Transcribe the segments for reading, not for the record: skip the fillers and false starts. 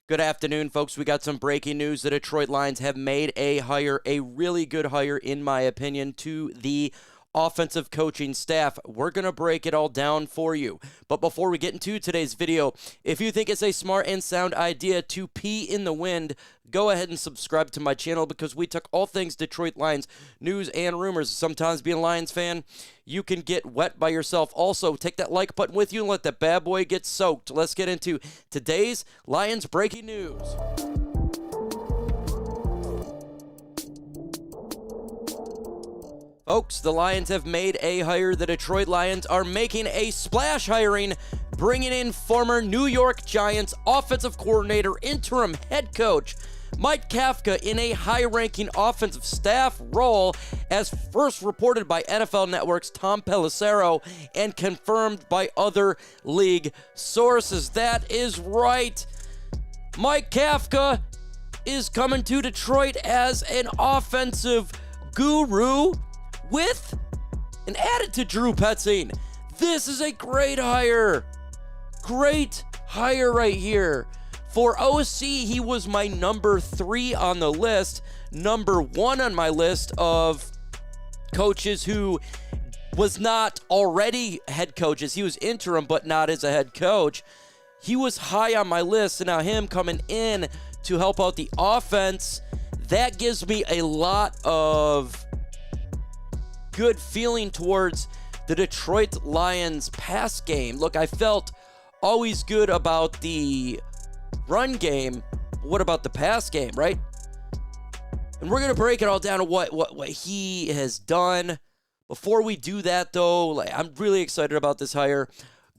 Good afternoon, folks. We got some breaking news. The Detroit Lions have made a hire, a really good hire, in my opinion, to the offensive coaching staff. We're going to break it all down for you. But before we get into today's video, if you think it's a smart and sound idea to pee in the wind, go ahead and subscribe to my channel because we talk all things Detroit Lions, news and rumors. Sometimes being a Lions fan, you can get wet by yourself. Also, take that like button with you and let that bad boy get soaked. Let's get into today's Lions breaking news. Folks, the Lions have made a hire. The Detroit Lions are making a splash hiring, bringing in former New York Giants offensive coordinator, interim head coach Mike Kafka in a high-ranking offensive staff role, as first reported by NFL Network's Tom Pelissero and confirmed by other league sources. That is right. Mike Kafka is coming to Detroit as an offensive guru with an added to Drew Petzing. This is a great hire. Great hire right here. For OC, he was my number 3 on the list. Number 1 on my list of coaches who was not already head coaches. He was interim, but not as a head coach. He was high on my list, and now him coming in to help out the offense, that gives me a lot of good feeling towards the Detroit Lions pass game. Look, I felt always good about the run game, but what about the pass game, right? And we're going to break it all down to what he has done. Before we do that, though, I'm really excited about this hire.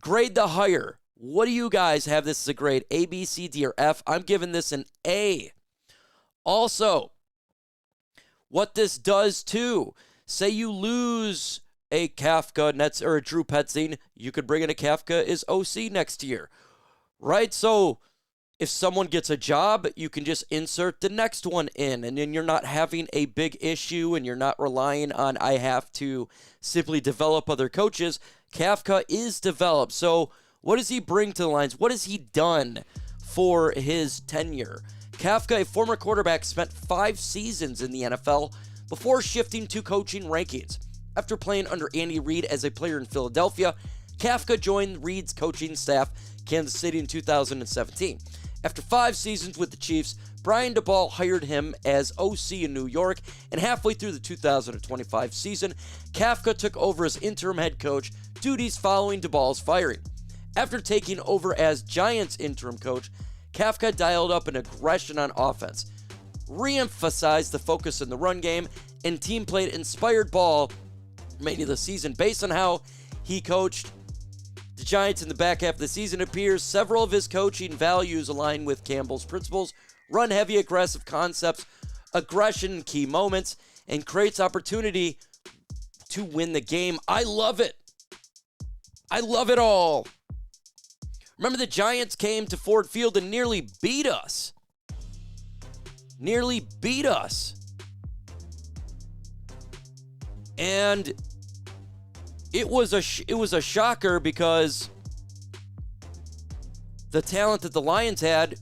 Grade the hire. What do you guys have this as a grade? A, B, C, D, or F? I'm giving this an A. Also, what this does, too, say you lose a Kafka or a Drew Petzing, you could bring in a Kafka as OC next year, right? So if someone gets a job, you can just insert the next one in, and then you're not having a big issue, and you're not relying on, I have to simply develop other coaches. Kafka is developed. So what does he bring to the Lions? What has he done for his tenure? Kafka, a former quarterback, spent 5 seasons in the NFL before shifting to coaching rankings. After playing under Andy Reid as a player in Philadelphia, Kafka joined Reid's coaching staff, Kansas City, in 2017. After 5 seasons with the Chiefs, Brian Daboll hired him as OC in New York, and halfway through the 2025 season, Kafka took over as interim head coach duties following Daboll's firing. After taking over as Giants interim coach, Kafka dialed up an aggression on offense, re-emphasized the focus in the run game, and team played inspired ball many of the season. Based on how he coached the Giants in the back half of the season, it appears several of his coaching values align with Campbell's principles: run heavy, aggressive concepts, aggression in key moments, and creates opportunity to win the game. I love it. I love it all. Remember, the Giants came to Ford Field and nearly beat us. Nearly beat us. And it was a shocker because the talent that the Lions had,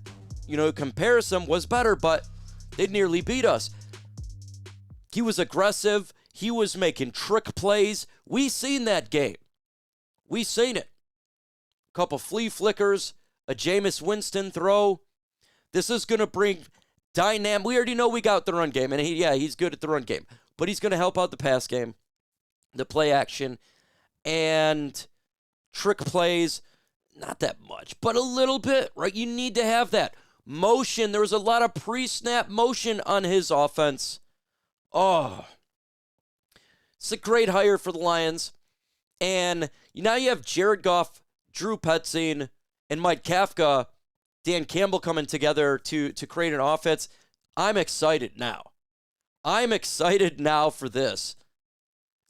comparison was better, but they nearly beat us. He was aggressive. He was making trick plays. We seen that game. We seen it. A couple flea flickers, a Jameis Winston throw. This is going to bring dynamic. We already know we got the run game, and he's good at the run game, but he's going to help out the pass game, the play action, and trick plays. Not that much, but a little bit, right? You need to have that motion. There was a lot of pre-snap motion on his offense. Oh, it's a great hire for the Lions. And now you have Jared Goff, Drew Petzing, and Mike Kafka, Dan Campbell coming together to create an offense. I'm excited now. I'm excited now for this.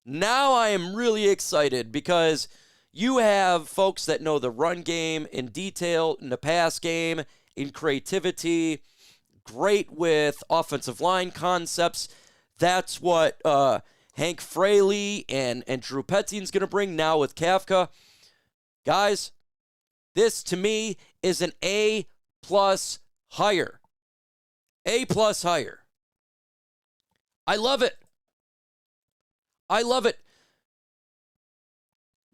Now I am really excited because you have folks that know the run game in detail, in the pass game, in creativity, great with offensive line concepts. That's what Hank Fraley and Drew Petzing's going to bring now with Kafka. Guys, this to me is an A+ hire. A+ hire. I love it. I love it.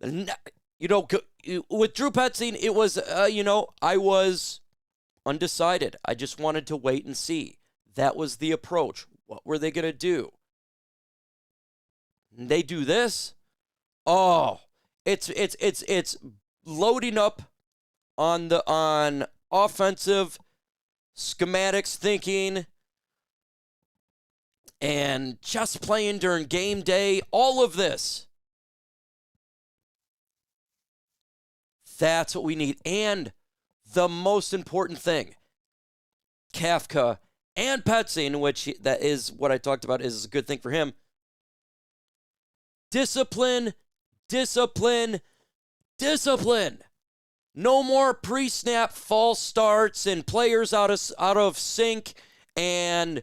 You know, with Drew Petzing, it was, I was undecided. I just wanted to wait and see. That was the approach. What were they going to do? And they do this. Oh, it's loading up on offensive schematics thinking and just playing during game day. All of this. That's what we need. And the most important thing, Kafka and Petzing, which that is what I talked about, is a good thing for him. Discipline, discipline, discipline. No more pre-snap false starts and players out of sync and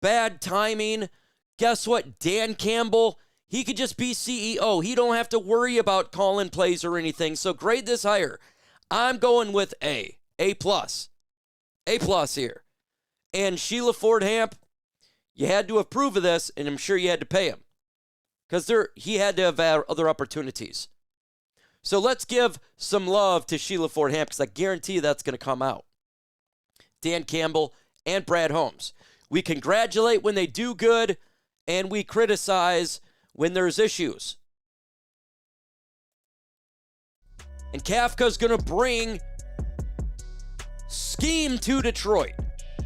bad timing. Guess what? Dan Campbell, he could just be CEO. He don't have to worry about calling plays or anything. So grade this higher. I'm going with A+. A+ here. And Sheila Ford Hamp, you had to approve of this, and I'm sure you had to pay him. Because he had to have other opportunities. So let's give some love to Sheila Ford Hamp, because I guarantee that's going to come out. Dan Campbell and Brad Holmes. We congratulate when they do good, and we criticize when there's issues. And Kafka's going to bring scheme to Detroit.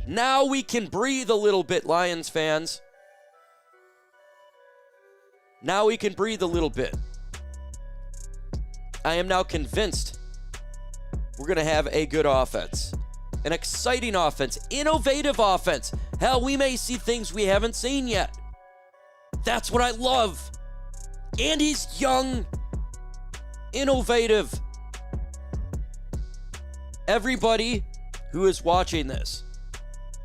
Now we can breathe a little bit, Lions fans. Now we can breathe a little bit. I am now convinced we're going to have a good offense. An exciting offense. Innovative offense. Hell, we may see things we haven't seen yet. That's what I love. And he's young. Innovative. Everybody who is watching this,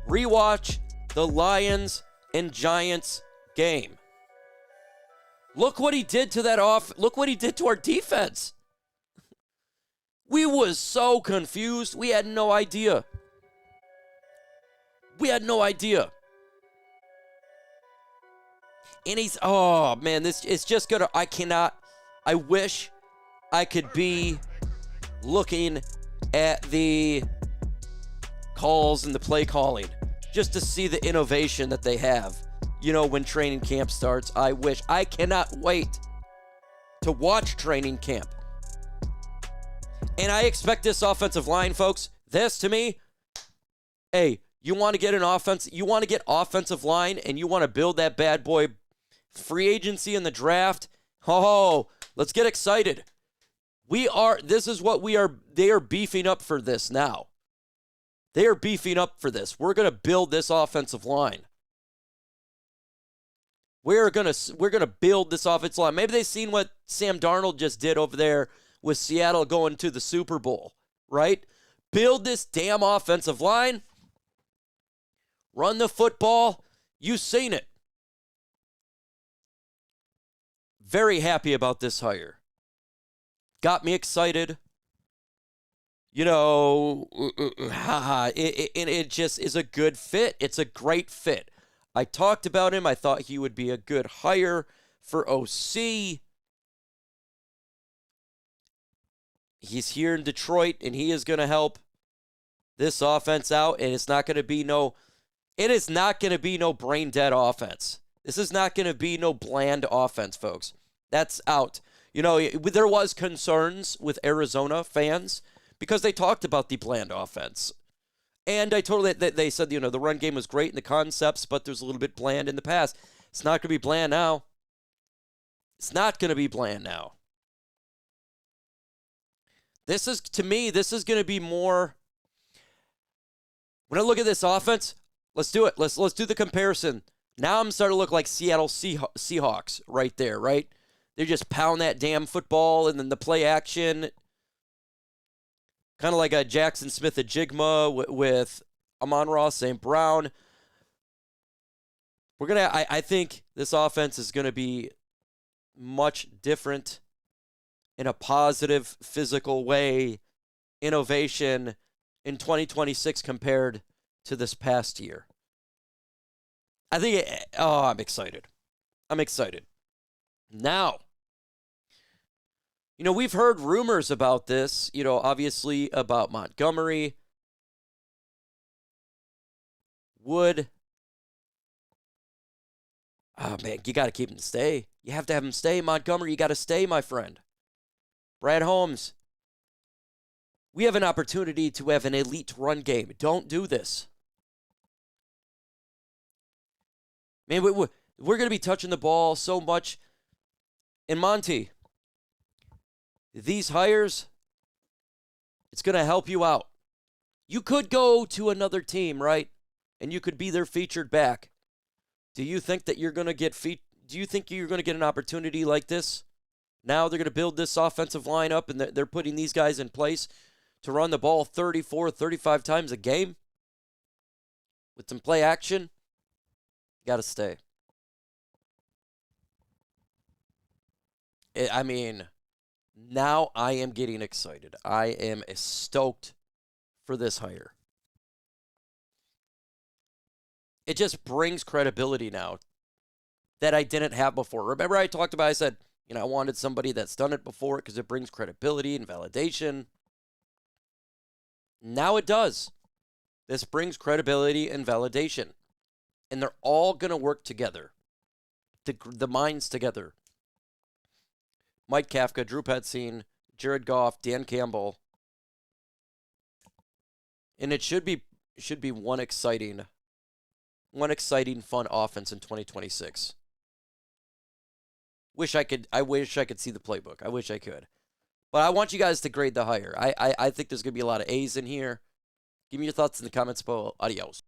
rewatch the Lions and Giants game. Look what he did to that look what he did to our defense. We was so confused. We had no idea. And he's, oh man, this is just gonna, I wish I could be looking at the calls and the play calling just to see the innovation that they have, when training camp starts. I cannot wait to watch training camp. And I expect this offensive line, folks, this to me, hey, you want to get offensive line and you want to build that bad boy free agency in the draft. Oh, let's get excited. They are beefing up for this now. They are beefing up for this. We're going to build this offensive line. We're going to build this offensive line. Maybe they've seen what Sam Darnold just did over there with Seattle going to the Super Bowl, right? Build this damn offensive line. Run the football. You've seen it. Very happy about this hire. Got me excited. It just is a good fit. It's a great fit. I talked about him. I thought he would be a good hire for OC. He's here in Detroit, and he is going to help this offense out, and it's not going to be no brain dead offense. This is not going to be no bland offense, folks. That's out. There was concerns with Arizona fans because they talked about the bland offense. And they said, the run game was great in the concepts, but there's a little bit bland in the past. It's not going to be bland now. This is going to be more. When I look at this offense, let's do it. Let's do the comparison. Now I'm starting to look like Seattle Seahawks right there, right? They just pound that damn football and then the play action. Kind of like a Jackson Smith-Njigba with Amon-Ra St. Brown. I think this offense is going to be much different in a positive, physical way. Innovation in 2026 compared to this past year. I think, I'm excited. I'm excited. Now, we've heard rumors about this, obviously about Montgomery. Wood. Oh, man, you got to keep him stay. You have to have him stay. Montgomery, you got to stay, my friend. Brad Holmes. We have an opportunity to have an elite run game. Don't do this. Man, we're going to be touching the ball so much. And Monty, these hires, it's going to help you out. You could go to another team, right? And you could be their featured back. Do you think that you're going to get Do you think you're going to get an opportunity like this? Now they're going to build this offensive line up, and they're putting these guys in place to run the ball 34, 35 times a game with some play action. Got to stay. I mean, now I am getting excited. I am stoked for this hire. It just brings credibility now that I didn't have before. Remember I talked about, I said, I wanted somebody that's done it before because it brings credibility and validation. Now it does. This brings credibility and validation. And they're all going to work together. The minds together. Mike Kafka, Drew Petzing, Jared Goff, Dan Campbell. And it should be one exciting, fun offense in 2026. I wish I could see the playbook. I wish I could. But I want you guys to grade the hire. I think there's going to be a lot of A's in here. Give me your thoughts in the comments below. Adios.